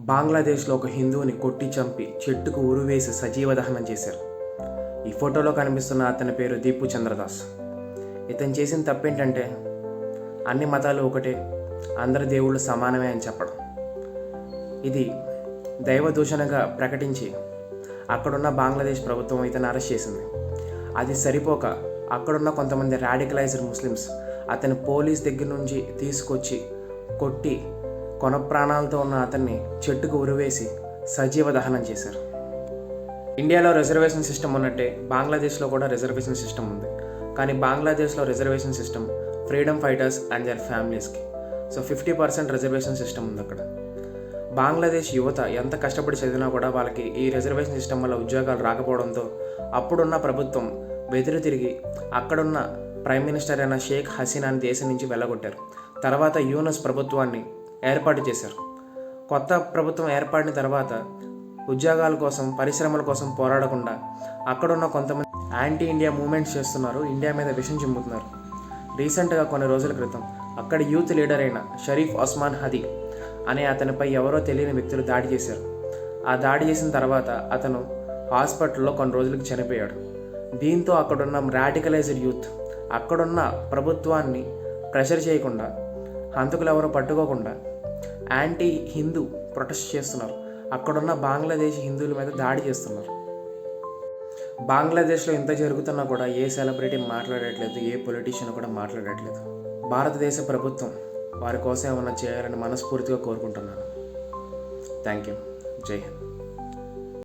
బంగ్లాదేశ్లో ఒక హిందువుని కొట్టి చంపి చెట్టుకు ఉరివేసి సజీవ దహనం చేశారు. ఈ ఫోటోలో కనిపిస్తున్న అతని పేరు దీపు చంద్రదాస్. ఇతను చేసిన తప్పేంటంటే అన్ని మతాలు ఒకటే, అందరి దేవుళ్ళు సమానమే అని చెప్పడం. ఇది దైవ దూషణగా ప్రకటించి అక్కడున్న బంగ్లాదేశ్ ప్రభుత్వం ఇతను అరెస్ట్ చేసింది. అది సరిపోక అక్కడున్న కొంతమంది రాడికలైజ్డ్ ముస్లిమ్స్ అతని పోలీస్ దగ్గర నుంచి తీసుకొచ్చి కొట్టి కొన ప్రాణాలతో ఉన్న అతన్ని చెట్టుకు ఉరివేసి సజీవ దహనం చేశారు. ఇండియాలో రిజర్వేషన్ సిస్టమ్ ఉన్నట్టే బంగ్లాదేశ్లో కూడా రిజర్వేషన్ సిస్టమ్ ఉంది. కానీ బంగ్లాదేశ్లో reservation system freedom fighters and their ఫ్యామిలీస్కి. సో 50% రిజర్వేషన్ సిస్టమ్ ఉంది అక్కడ. బంగ్లాదేశ్ యువత ఎంత కష్టపడి చదివినా కూడా వాళ్ళకి ఈ రిజర్వేషన్ సిస్టమ్ వల్ల ఉద్యోగాలు రాకపోవడంతో అప్పుడున్న ప్రభుత్వం వెదురు తిరిగి అక్కడున్న ప్రైమ్ మినిస్టర్ అయిన షేక్ హసీనాని దేశం నుంచి వెళ్ళగొట్టారు. తర్వాత యూనస్ ప్రభుత్వాన్ని ఏర్పాటు చేశారు. కొత్త ప్రభుత్వం ఏర్పడిన తర్వాత ఉద్యోగాల కోసం, పరిశ్రమల కోసం పోరాడకుండా అక్కడున్న కొంతమంది యాంటీ ఇండియా మూవ్మెంట్స్ చేస్తున్నారు, ఇండియా మీద విషం చిమ్ముతున్నారు. రీసెంట్గా కొన్ని రోజుల క్రితం అక్కడ యూత్ లీడర్ అయిన షరీఫ్ ఒస్మాన్ హదీ అనే అతనిపై ఎవరో తెలియని వ్యక్తులు దాడి చేశారు. ఆ దాడి చేసిన తర్వాత అతను హాస్పిటల్లో కొన్ని రోజులకు చనిపోయాడు. దీంతో అక్కడున్న రాడికలైజ్డ్ యూత్ అక్కడున్న ప్రభుత్వాన్ని ప్రెషర్ చేయకుండా, హంతకులు ఎవరో పట్టుకోకుండా యాంటీ హిందూ ప్రొటెస్ట్ చేస్తున్నారు. అక్కడున్న బంగ్లాదేశ్ హిందువుల మీద దాడి చేస్తున్నారు. బంగ్లాదేశ్లో ఇంత జరుగుతున్నా కూడా ఏ సెలబ్రిటీ మాట్లాడట్లేదు, ఏ పొలిటీషియన్ కూడా మాట్లాడట్లేదు. భారతదేశ ప్రభుత్వం వారి కోసం ఏమైనా చేయాలని మనస్ఫూర్తిగా కోరుకుంటున్నాను. Thank you. జై హింద్.